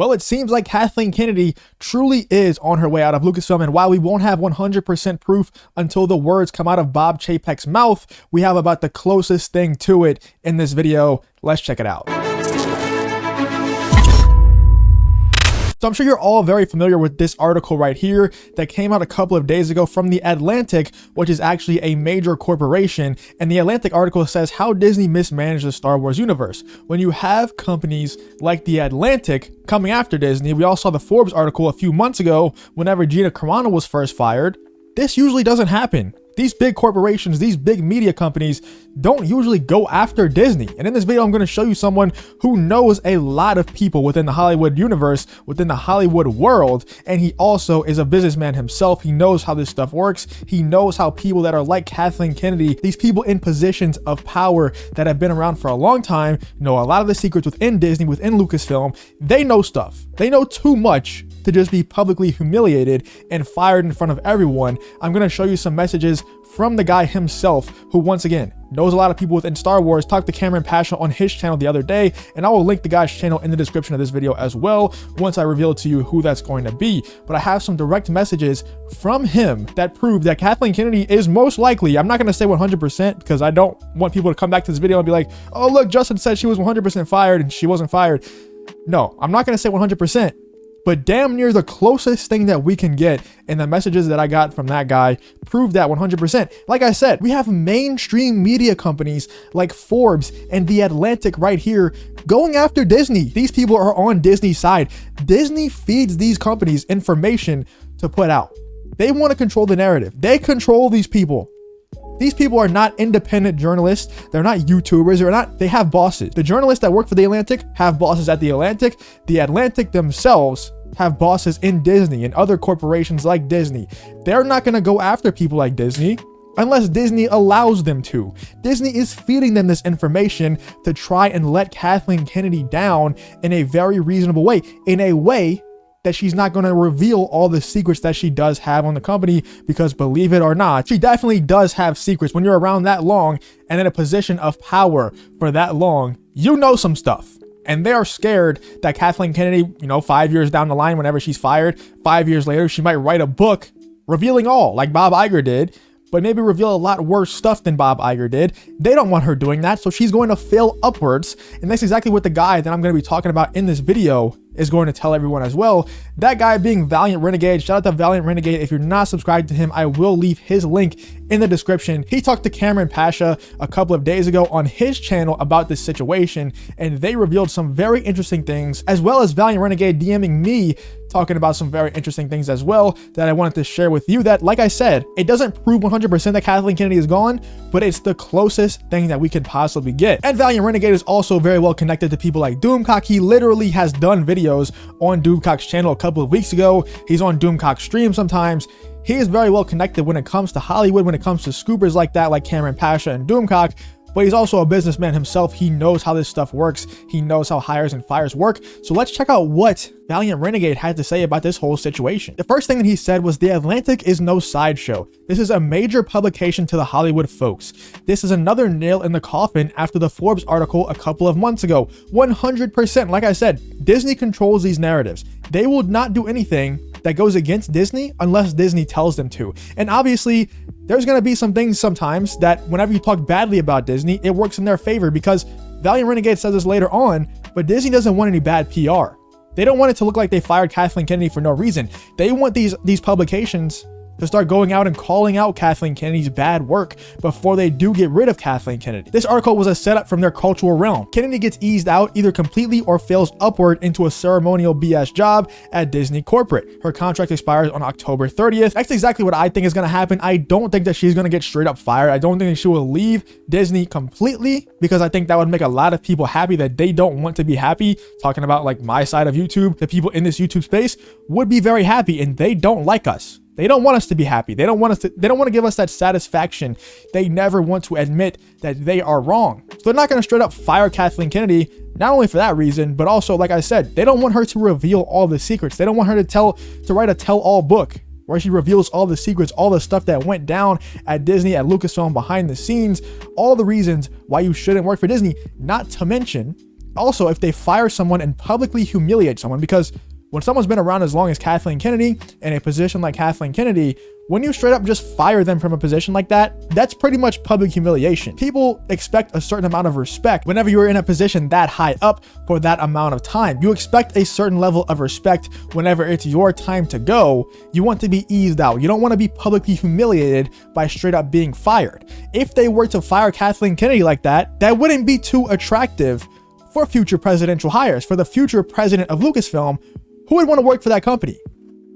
Well, it seems like Kathleen Kennedy truly is on her way out of Lucasfilm, and while we won't have 100% proof until the words come out of Bob Chapek's mouth, we have about the closest thing to it in this video. Let's check it out. So I'm sure you're all very familiar with this article right here that came out a couple of days ago from The Atlantic, which is actually a major corporation. And The Atlantic article says how Disney mismanaged the Star Wars universe. When you have companies like The Atlantic coming after Disney, we all saw the Forbes article a few months ago whenever Gina Carano was first fired. This usually doesn't happen. These big corporations, these big media companies don't usually go after Disney. And in this video, I'm going to show you someone who knows a lot of people within the Hollywood universe, within the Hollywood world. And he also is a businessman himself. He knows how this stuff works. He knows how people that are like Kathleen Kennedy, these people in positions of power that have been around for a long time, know a lot of the secrets within Disney, within Lucasfilm. They know stuff. They know too much to just be publicly humiliated and fired in front of everyone. I'm going to show you some messages from the guy himself, who once again knows a lot of people within Star Wars. Talked to Cameron Pasha on his channel the other day, and I will link the guy's channel in the description of this video as well once I reveal to you who that's going to be. But I have some direct messages from him that prove that Kathleen Kennedy is most likely, I'm not going to say 100% because I don't want people to come back to this video and be like, oh look, Justin said she was 100% fired and she wasn't fired. No, I'm not going to say 100%. But damn near the closest thing that we can get, and the messages that I got from that guy prove that 100%. Like I said, we have mainstream media companies like Forbes and The Atlantic right here going after Disney. These people are on Disney's side. Disney feeds these companies information to put out. They want to control the narrative. They control these people. These people are not independent journalists. They're not YouTubers. They have bosses. The journalists that work for The Atlantic have bosses at The Atlantic. The Atlantic themselves have bosses in Disney and other corporations like Disney. They're not going to go after people like Disney unless Disney allows them to. Disney is feeding them this information to try and let Kathleen Kennedy down in a very reasonable way, in a way that she's not going to reveal all the secrets that she does have on the company, because believe it or not, she definitely does have secrets. When you're around that long and in a position of power for that long, you know some stuff. And they are scared that Kathleen Kennedy, 5 years down the line, whenever she's fired, 5 years later, she might write a book revealing all, like Bob Iger did, but maybe reveal a lot worse stuff than Bob Iger did. They don't want her doing that, so she's going to fail upwards. And that's exactly what the guy that I'm going to be talking about in this video is going to tell everyone as well. That guy being Valiant Renegade. Shout out to Valiant Renegade. If you're not subscribed to him, I will leave his link in the description. He talked to Cameron Pasha a couple of days ago on his channel about this situation, and they revealed some very interesting things, as well as Valiant Renegade DMing me talking about some very interesting things as well that I wanted to share with you. That, like I said, it doesn't prove 100% that Kathleen Kennedy is gone, but it's the closest thing that we could possibly get. And Valiant Renegade is also very well connected to people like Doomcock. He literally has done videos on Doomcock's channel a couple of weeks ago. He's on Doomcock's stream sometimes. He is very well connected when it comes to Hollywood, when it comes to scoopers like that, like Cameron Pasha and Doomcock. But he's also a businessman himself. He knows how this stuff works. He knows how hires and fires work. So let's check out what Valiant Renegade had to say about this whole situation. The first thing that he said was, The Atlantic is no sideshow. This is a major publication to the Hollywood folks. This is another nail in the coffin after the Forbes article a couple of months ago. 100%. Like I said, Disney controls these narratives. They will not do anything that goes against Disney unless Disney tells them to. And obviously, there's going to be some things sometimes that whenever you talk badly about Disney, it works in their favor, because Valiant Renegade says this later on, but Disney doesn't want any bad PR. They don't want it to look like they fired Kathleen Kennedy for no reason. They want these publications to start going out and calling out Kathleen Kennedy's bad work before they do get rid of Kathleen Kennedy. This article was a setup from their cultural realm. Kennedy gets eased out either completely or fails upward into a ceremonial BS job at Disney corporate. Her contract expires on October 30th. That's exactly what I think is going to happen. I don't think that she's going to get straight up fired. I don't think that she will leave Disney completely, because I think that would make a lot of people happy that they don't want to be happy. Talking about like my side of YouTube, the people in this YouTube space would be very happy, and they don't like us. They don't want us to be happy. They don't want to give us that satisfaction. They never want to admit that they are wrong. So they're not going to straight up fire Kathleen Kennedy, not only for that reason, but also, like I said, they don't want her to reveal all the secrets. They don't want her to write a tell-all book where she reveals all the secrets, all the stuff that went down at Disney, at Lucasfilm, behind the scenes, all the reasons why you shouldn't work for Disney, not to mention Also, if they fire someone and publicly humiliate someone, because when someone's been around as long as Kathleen Kennedy in a position like Kathleen Kennedy, when you straight up just fire them from a position like that, that's pretty much public humiliation. People expect a certain amount of respect whenever you're in a position that high up for that amount of time. You expect a certain level of respect whenever it's your time to go. You want to be eased out. You don't want to be publicly humiliated by straight up being fired. If they were to fire Kathleen Kennedy like that, that wouldn't be too attractive for future presidential hires. For the future president of Lucasfilm, who would want to work for that company?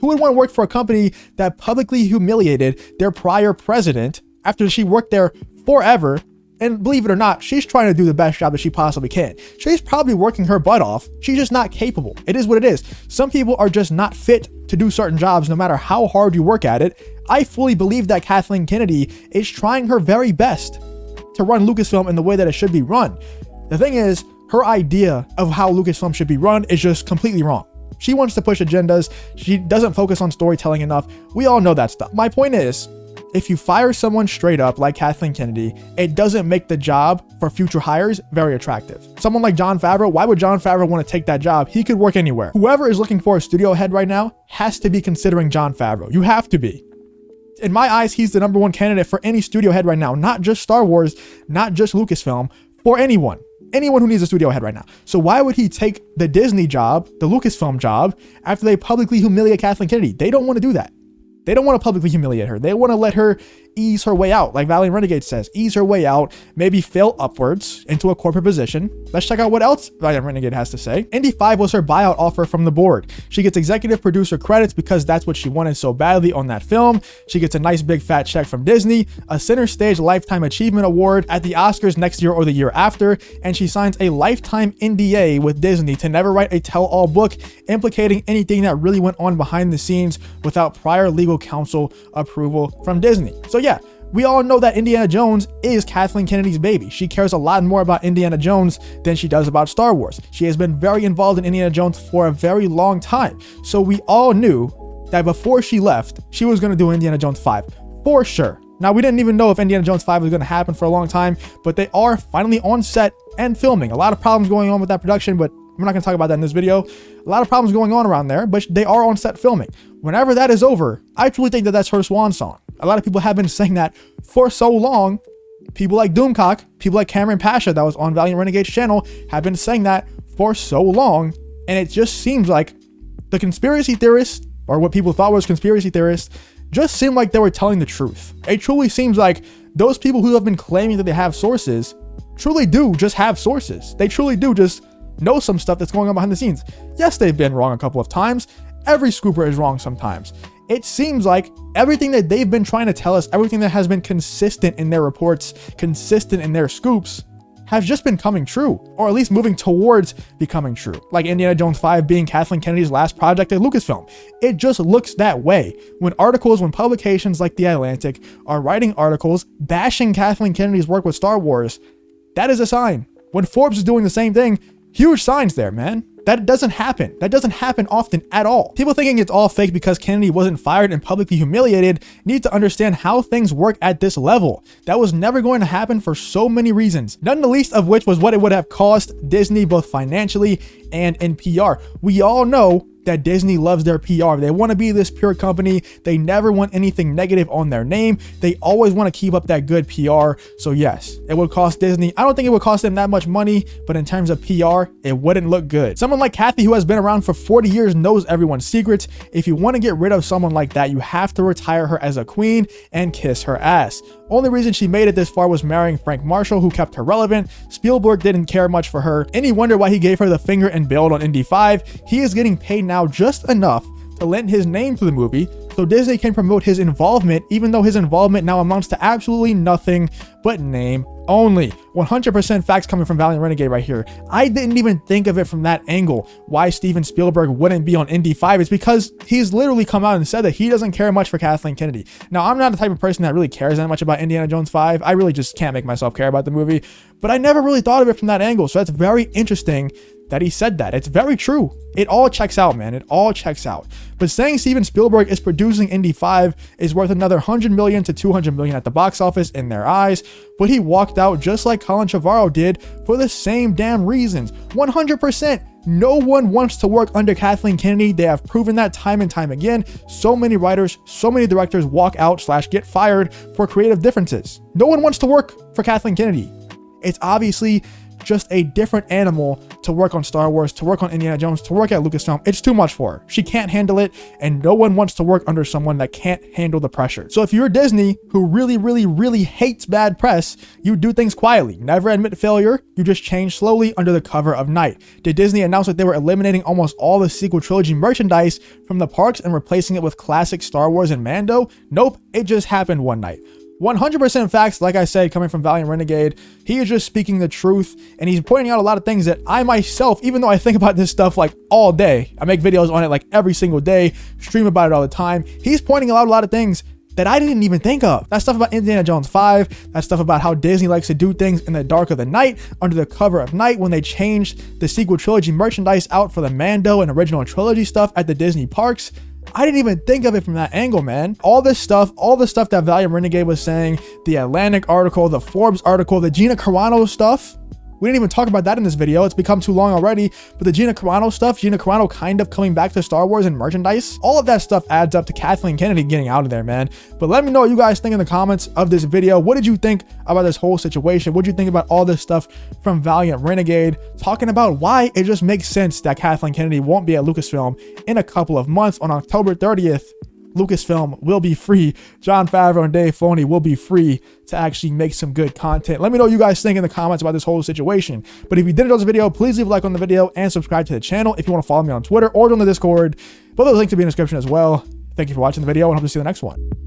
Who would want to work for a company that publicly humiliated their prior president after she worked there forever? And believe it or not, she's trying to do the best job that she possibly can. She's probably working her butt off. She's just not capable. It is what it is. Some people are just not fit to do certain jobs, no matter how hard you work at it. I fully believe that Kathleen Kennedy is trying her very best to run Lucasfilm in the way that it should be run. The thing is, her idea of how Lucasfilm should be run is just completely wrong. She wants to push agendas. She doesn't focus on storytelling enough. We all know that stuff. My point is, if you fire someone straight up like Kathleen Kennedy, it doesn't make the job for future hires very attractive. Someone like Jon Favreau, why would Jon Favreau want to take that job? He could work anywhere. Whoever is looking for a studio head right now has to be considering Jon Favreau. You have to be. In my eyes, he's the number one candidate for any studio head right now, not just Star Wars, not just Lucasfilm, for anyone who needs a studio head right now. So why would he take the Disney job, the Lucasfilm job, after they publicly humiliate Kathleen Kennedy? They don't want to do that. They don't want to publicly humiliate her. They want to let her ease her way out. Like Valiant Renegade says, ease her way out, maybe fail upwards into a corporate position. Let's check out what else Valiant Renegade has to say. Indy 5 was her buyout offer from the board. She gets executive producer credits because that's what she wanted so badly on that film. She gets a nice big fat check from Disney, a Center Stage Lifetime Achievement Award at the Oscars next year or the year after, and she signs a lifetime NDA with Disney to never write a tell-all book implicating anything that really went on behind the scenes without prior legal counsel approval from Disney. So yeah, we all know that Indiana Jones is Kathleen Kennedy's baby. She cares a lot more about Indiana Jones than she does about Star Wars. She has been very involved in Indiana Jones for a very long time. So we all knew that before she left, she was going to do Indiana Jones 5 for sure. Now, we didn't even know if Indiana Jones 5 was going to happen for a long time, but they are finally on set and filming. A lot of problems going on with that production, but we're not going to talk about that in this video. A lot of problems going on around there, but they are on set filming. Whenever that is over, I truly think that that's her swan song. A lot of people have been saying that for so long. People like Doomcock, people like Cameron Pasha that was on Valiant Renegade's channel have been saying that for so long. And it just seems like the conspiracy theorists, or what people thought was conspiracy theorists, just seemed like they were telling the truth. It truly seems like those people who have been claiming that they have sources truly do just have sources. They truly do just know some stuff that's going on behind the scenes. Yes, they've been wrong a couple of times. Every scooper is wrong sometimes. It seems like everything that they've been trying to tell us, everything that has been consistent in their reports, consistent in their scoops, has just been coming true, or at least moving towards becoming true. Like Indiana Jones 5 being Kathleen Kennedy's last project at Lucasfilm. It just looks that way. When publications like The Atlantic are writing articles bashing Kathleen Kennedy's work with Star Wars, that is a sign. When Forbes is doing the same thing, huge signs there, man. That doesn't happen. That doesn't happen often at all. People thinking it's all fake because Kennedy wasn't fired and publicly humiliated need to understand how things work at this level. That was never going to happen for so many reasons, none the least of which was what it would have cost Disney both financially and in PR. We all know that Disney loves their PR. They want to be this pure company. They never want anything negative on their name. They always want to keep up that good PR. So yes, it would cost Disney. I don't think it would cost them that much money, but in terms of PR, it wouldn't look good. Someone like Kathy, who has been around for 40 years, knows everyone's secrets. If you want to get rid of someone like that, you have to retire her as a queen and kiss her ass. Only reason she made it this far was marrying Frank Marshall, who kept her relevant. Spielberg didn't care much for her. Any wonder why he gave her the finger and bailed on Indy 5? He is getting paid now just enough to lend his name to the movie so Disney can promote his involvement, even though his involvement now amounts to absolutely nothing but name only. 100% facts coming from Valiant Renegade right here. I didn't even think of it from that angle. Why Steven Spielberg wouldn't be on Indy 5 is because he's literally come out and said that he doesn't care much for Kathleen Kennedy. Now, I'm not the type of person that really cares that much about Indiana Jones 5. I really just can't make myself care about the movie, but I never really thought of it from that angle. So that's very interesting that he said that. It's very true. It all checks out, man. It all checks out. But saying Steven Spielberg is producing Indy 5 is worth another $100 million to $200 million at the box office in their eyes, but he walked out just like Jon Favreau did for the same damn reasons. 100%. No one wants to work under Kathleen Kennedy. They have proven that time and time again. So many writers, so many directors walk out / get fired for creative differences. No one wants to work for Kathleen Kennedy. It's obviously just a different animal to work on Star Wars, to work on Indiana Jones, to work at Lucasfilm. It's too much for her. She can't handle it, and no one wants to work under someone that can't handle the pressure. So if you're Disney, who really hates bad press, you do things quietly. Never admit failure. You just change slowly under the cover of night. Did Disney announce that they were eliminating almost all the sequel trilogy merchandise from the parks and replacing it with classic Star Wars and Mando? Nope, it just happened one night. 100% facts, like I said, coming from Valiant Renegade. He is just speaking the truth, and he's pointing out a lot of things that I myself, even though I think about this stuff like all day, I make videos on it like every single day, stream about it all the time, he's pointing out a lot of things that I didn't even think of. That stuff about Indiana Jones 5, that stuff about how Disney likes to do things in the dark of the night, under the cover of night, when they changed the sequel trilogy merchandise out for the Mando and original trilogy stuff at the Disney parks. I didn't even think of it from that angle, man. All the stuff that Valiant Renegade was saying, the Atlantic article, the Forbes article, the Gina Carano stuff. We didn't even talk about that in this video. It's become too long already. But the Gina Carano stuff, Gina Carano kind of coming back to Star Wars and merchandise, all of that stuff adds up to Kathleen Kennedy getting out of there, man. But let me know what you guys think in the comments of this video. What did you think about this whole situation? What did you think about all this stuff from Valiant Renegade, talking about why it just makes sense that Kathleen Kennedy won't be at Lucasfilm in a couple of months? On October 30th, Lucasfilm will be free. Jon Favreau and Dave Filoni will be free to actually make some good content. Let me know what you guys think in the comments about this whole situation. But if you did enjoy this video, please leave a like on the video and subscribe to the channel if you want to follow me on Twitter or on the Discord. Both those links will be in the description as well. Thank you for watching the video, and hope to see you in the next one.